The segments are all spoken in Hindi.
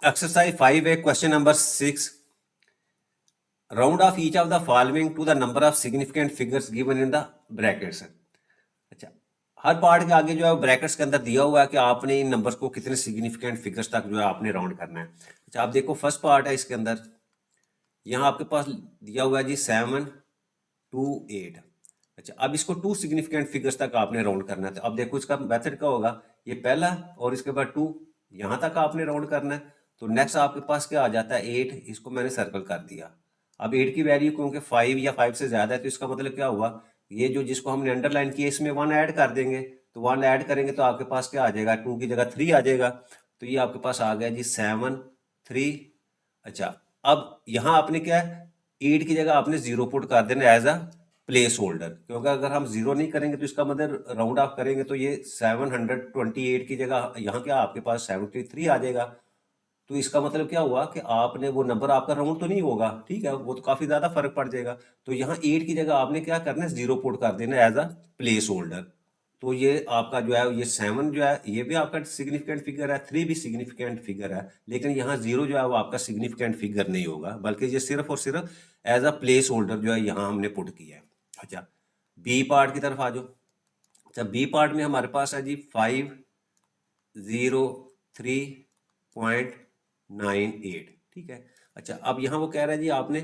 Exercise 5A, question number 6. Round off each of the following to the number of significant figures given in the brackets. अच्छा, हर पार्ट के आगे जो है ब्रैकेट्स के अंदर दिया हुआ है कि आपने इन नंबर्स को कितने सिग्निफिकेंट फिगर्स तक जो है आपने राउंड करना है। अच्छा, आप देखो फर्स्ट पार्ट है इसके अंदर, यहाँ आपके पास दिया हुआ है जी 7 2 8। अच्छा, अब इसको 2 सिग्निफिकेंट फिगर्स तक आपने राउंड करना है। तो अब देखो इसका मेथड क्या होगा, ये पहला और इसके बाद 2 यहाँ तक आपने राउंड करना है। तो नेक्स्ट आपके पास क्या आ जाता है 8, इसको मैंने सर्कल कर दिया। अब 8 की वैल्यू क्योंकि 5 या 5 से ज़्यादा है तो इसका मतलब क्या हुआ, ये जो जिसको हमने अंडरलाइन किया इसमें 1 ऐड कर देंगे। तो 1 ऐड करेंगे तो आपके पास क्या आ जाएगा, 2 की जगह 3 आ जाएगा। तो ये आपके पास आ गया जी 7 3। अच्छा, अब यहाँ आपने क्या है, 8 की जगह आपने 0 पुट कर देना एज अ प्लेस होल्डर, क्योंकि अगर हम 0 नहीं करेंगे तो इसका मतलब राउंड ऑफ करेंगे तो ये 728 की जगह यहाँ क्या आपके पास 73 आ जाएगा। तो इसका मतलब क्या हुआ कि आपने वो नंबर आपका राउंड तो नहीं होगा, ठीक है, वो तो काफी ज्यादा फर्क पड़ जाएगा। तो यहाँ 8 की जगह आपने क्या करना है, 0 पुट कर देना एज अ प्लेस होल्डर। तो ये आपका जो है ये 7 जो है ये भी आपका सिग्निफिकेंट फिगर है, 3 भी सिग्निफिकेंट फिगर है, लेकिन यहाँ 0 जो है वो आपका सिग्निफिकेंट फिगर नहीं होगा, बल्कि ये सिर्फ और सिर्फ एज अ प्लेस होल्डर जो है यहाँ हमने पुट किया है। अच्छा, बी पार्ट की तरफ आ जाओ। अच्छा, बी पार्ट में हमारे पास है जी 503.98, ठीक है। अच्छा, अब यहाँ वो कह रहा है जी आपने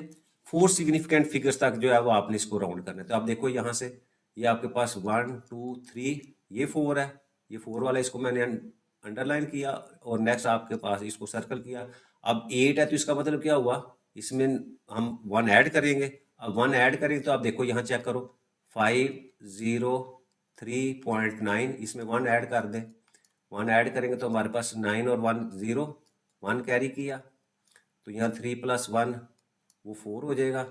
4 सिग्निफिकेंट फिगर्स तक जो है वो आपने इसको राउंड करना है। तो आप देखो यहाँ से ये आपके पास 1 2 3, ये 4 है, ये 4 वाला इसको मैंने अंडरलाइन किया और नेक्स्ट आपके पास इसको सर्कल किया। अब 8 है तो इसका मतलब क्या हुआ, इसमें हम 1 ऐड करेंगे। अब 1 ऐड करेंगे तो आप देखो यहाँ चेक करो 503.9, इसमें 1 ऐड कर दें। 1 ऐड करेंगे तो हमारे पास 9 और 1 0, 1 कैरी किया तो यहाँ 3 + 1 वो 4 हो जाएगा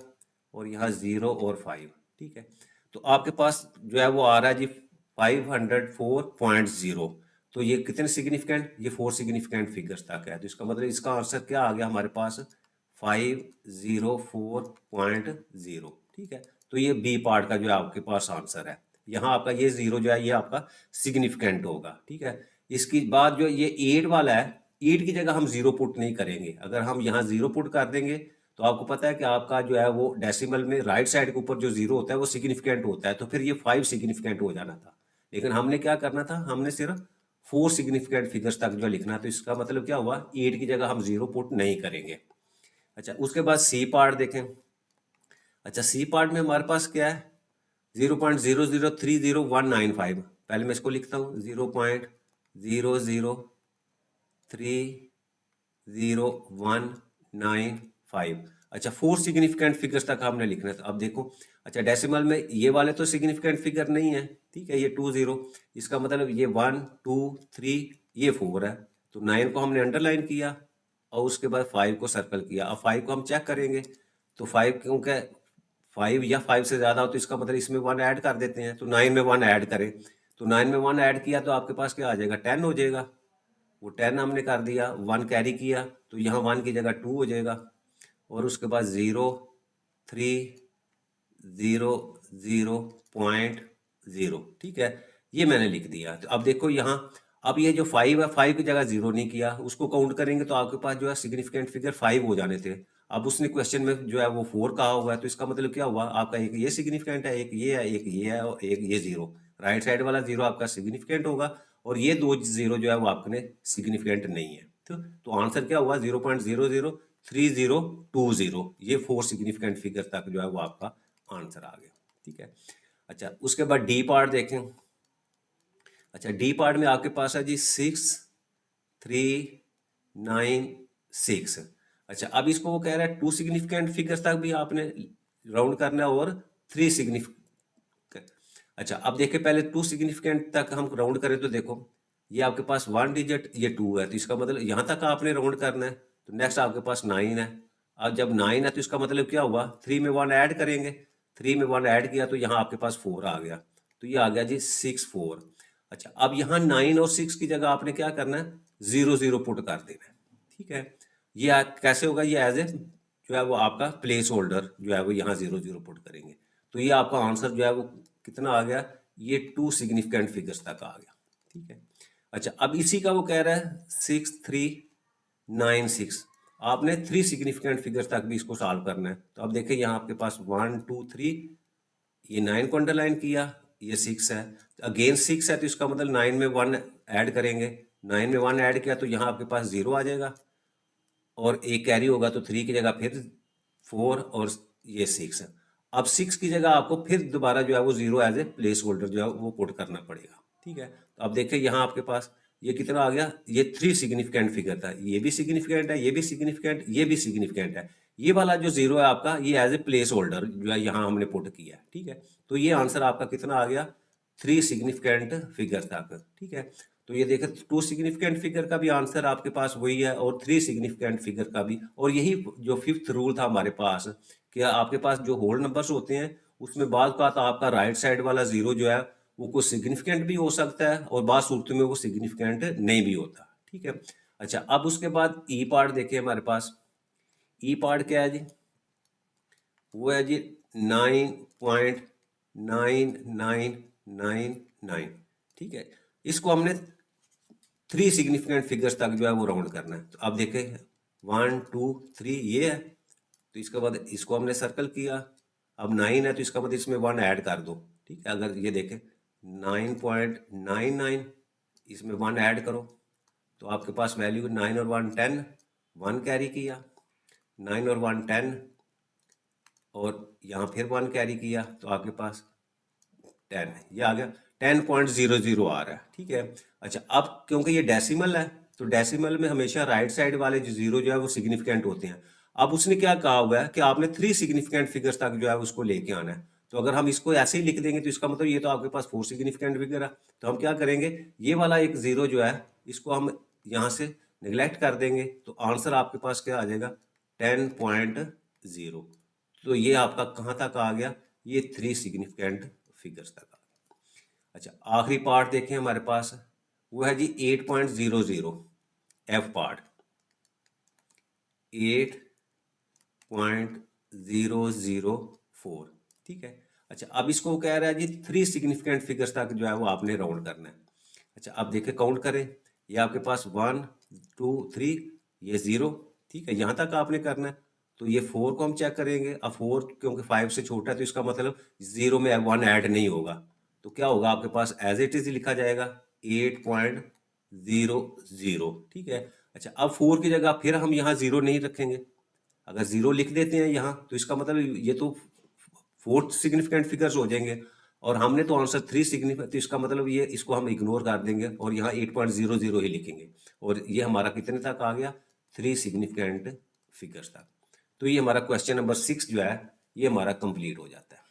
और यहाँ 0 और 5, ठीक है। तो आपके पास जो है वो आ रहा है जी 504.0। तो ये कितने सिग्निफिकेंट, ये 4 सिग्निफिकेंट फिगर्स तक है। तो इसका मतलब इसका आंसर क्या आ गया हमारे पास 504.0, ठीक है। तो ये बी पार्ट का जो है आपके पास आंसर है। यहाँ आपका ये 0 जो है ये आपका सिग्निफिकेंट होगा, ठीक है। इसकी बाद जो ये 8 वाला है, 8 की जगह हम 0 पुट नहीं करेंगे। अगर हम यहाँ 0 पुट कर देंगे तो आपको पता है कि आपका जो है वो डेसिमल में राइट साइड के ऊपर जो 0 होता है वो सिग्निफिकेंट होता है, तो फिर ये 5 सिग्निफिकेंट हो जाना था। लेकिन हमने क्या करना था, हमने सिर्फ 4 सिग्निफिकेंट फिगर्स तक जो लिखना। तो इसका मतलब क्या हुआ, 8 की जगह हम 0 पुट नहीं करेंगे। अच्छा, उसके बाद सी पार्ट देखें। अच्छा, सी पार्ट में हमारे पास क्या है 0.0030195। पहले मैं इसको लिखता हूँ 0.0030195। अच्छा, 4 सिग्निफिकेंट फिगर्स तक हमने लिखना है। तो अब देखो, अच्छा डेसिमल में ये वाले तो सिग्निफिकेंट फिगर नहीं है, ठीक है, ये 20, इसका मतलब ये 1 2 3 ये 4 है। तो 9 को हमने अंडरलाइन किया और उसके बाद 5 को सर्कल किया। अब 5 को हम चेक करेंगे तो 5 क्योंकि 5 या 5 से ज़्यादा हो तो इसका मतलब इसमें 1 ऐड कर देते हैं। तो 9 में 1 ऐड करें, तो 9 में 1 ऐड किया तो आपके पास क्या आ जाएगा 10 हो जाएगा। वो 10 हमने कर दिया, 1 कैरी किया तो यहाँ 1 की जगह 2 हो जाएगा और उसके बाद 0 3 0 0.0, ठीक है, ये मैंने लिख दिया। तो अब देखो यहाँ, अब ये जो 5 है 5 की जगह 0 नहीं किया, उसको काउंट करेंगे तो आपके पास जो है सिग्निफिकेंट फिगर 5 हो जाने थे। अब उसने क्वेश्चन में जो है वो 4 कहा हुआ है, तो इसका मतलब क्या हुआ, आपका एक ये सिग्निफिकेंट है, एक ये है, एक ये है और एक ये 0। राइट साइड वाला 0 आपका सिग्निफिकेंट होगा और ये 2 0 जो है वो आपने सिग्निफिकेंट नहीं है। तो आंसर क्या हुआ 0.003020, ये 4 सिग्निफिकेंट फिगर तक जो है वो आपका आंसर आ गया, ठीक है। अच्छा, उसके बाद डी पार्ट देखें। अच्छा, डी पार्ट में आपके पास है जी 6396। अच्छा, अब इसको वो कह रहा है 2 सिग्निफिकेंट फिगर्स तक भी आपने राउंड करना है और 3 सिग्निफिकेंट। अच्छा, अब देखें पहले 2 सिग्निफिकेंट तक हम राउंड करें तो देखो ये आपके पास 1 डिजिट ये 2 है, तो इसका मतलब यहाँ तक आपने राउंड करना है। तो नेक्स्ट आपके पास 9 है। अब जब 9 है तो इसका मतलब क्या हुआ, 3 में 1 ऐड करेंगे, 3 में 1 ऐड किया तो यहाँ आपके पास 4 आ गया। तो ये आ गया जी 64। अच्छा, अब यहाँ 9 और 6 की जगह आपने क्या करना है 0 0 पुट कर देना है, ठीक है। ये कैसे होगा, ये एज ए जो है वो आपका प्लेस होल्डर जो है वो यहाँ 0 0 पुट करेंगे। तो ये आपका आंसर जो है वो कितना आ गया, ये 2 सिग्निफिकेंट फिगर्स तक आ गया, ठीक है। अच्छा, अब इसी का वो कह रहा है 63 9 6। आपने 3 सिग्निफिकेंट फिगर तक भी इसको सॉल्व करना है। तो अब देखिए यहाँ आपके पास 1 2 3, ये 9 को अंडरलाइन किया, ये 6 है, अगेन 6 है, तो इसका मतलब 9 में 1 ऐड करेंगे, 9 में 1 ऐड किया तो यहाँ आपके पास 0 आ जाएगा, और एक कैरी होगा तो 3 की जगह फिर 4 और ये 6 है। अब 6 की जगह आपको फिर दोबारा जो है वो 0 एज ए प्लेस होल्डर जो है वो पुट करना पड़ेगा, ठीक है। तो अब देखिए यहाँ आपके पास ये कितना आ गया, ये 3 सिग्निफिकेंट फिगर था, ये भी सिग्निफिकेंट है, ये भी सिग्निफिकेंट, ये भी सिग्निफिकेंट है। ये वाला जो 0 है आपका, ये एज ए प्लेस होल्डर जो है यहाँ हमने पुट किया है, ठीक है। तो ये आंसर आपका कितना आ गया, 3 सिग्निफिकेंट फिगर तक, ठीक है। तो ये देखें 2 सिग्निफिकेंट फिगर का भी आंसर आपके पास वही है, और 3 सिग्निफिकेंट फिगर का भी। और यही जो 5th रूल था हमारे पास, कि आपके पास जो होल नंबर्स होते हैं उसमें बाद का आपका राइट साइड वाला 0 जो है वो कुछ सिग्निफिकेंट भी हो सकता है, और बाद सूरत में वो सिग्निफिकेंट नहीं भी होता, ठीक है। अच्छा, अब उसके बाद ई पार्ट देखिए हमारे पास। ई पार्ट क्या है जी, वो है जी 9.9999, ठीक है। इसको हमने 3 सिग्निफिकेंट फिगर्स तक जो है वो राउंड करना है। तो आप देखें 1 2 3 ये है, तो इसके बाद इसको हमने सर्कल किया। अब 9 है तो इसका मतलब इसमें 1 ऐड कर दो, ठीक है। अगर ये देखें 9.99, इसमें 1 ऐड करो तो आपके पास वैल्यू 9 और 1 10, 1 कैरी किया, 9 और 1 10, और यहाँ फिर 1 कैरी किया तो आपके पास 10, ये आ गया 10.00 आ रहा है, ठीक है। अच्छा, अब क्योंकि ये डेसिमल है तो डेसिमल में हमेशा राइट साइड वाले जो 0 जो है वो सिग्निफिकेंट होते हैं। अब उसने क्या कहा हुआ है कि आपने 3 सिग्निफिकेंट फिगर्स तक जो है उसको लेके आना है। तो अगर हम इसको ऐसे ही लिख देंगे तो इसका मतलब ये तो आपके पास 4 सिग्निफिकेंट फिगर है। तो हम क्या करेंगे, ये वाला एक 0 जो है इसको हम यहाँ से निगलेक्ट कर देंगे, तो आंसर आपके पास क्या आ जाएगा 10.0। तो ये आपका कहाँ तक आ गया, ये 3 सिग्निफिकेंट फिगर्स तक आ गया। अच्छा, आखिरी पार्ट देखें हमारे पास, वो है जी 8.00 एफ पार्ट, 8.004, ठीक है। अच्छा, अब इसको कह रहा है जी 3 सिग्निफिकेंट फिगर्स तक जो है वो आपने राउंड करना है। अच्छा, अब देखें काउंट करें, ये आपके पास 1 2 3, ये 0, ठीक है, यहाँ तक आपने करना है। तो ये 4 को हम चेक करेंगे। अब 4 क्योंकि 5 से छोटा है तो इसका मतलब 0 में 1 ऐड नहीं होगा, तो क्या होगा आपके पास एज इट इज लिखा जाएगा 8.00, ठीक है। अच्छा, अब 4 की जगह फिर हम यहाँ 0 नहीं रखेंगे। अगर 0 लिख देते हैं यहाँ तो इसका मतलब ये तो 4 सिग्निफिकेंट फिगर्स हो जाएंगे, और हमने तो आंसर 3 सिग्निफिकेंट, तो इसका मतलब ये इसको हम इग्नोर कर देंगे और यहाँ 8.00 ही लिखेंगे, और ये हमारा कितने तक आ गया, 3 सिग्निफिकेंट फिगर्स तक। तो ये हमारा क्वेश्चन नंबर 6 जो है ये हमारा कंप्लीट हो जाता है।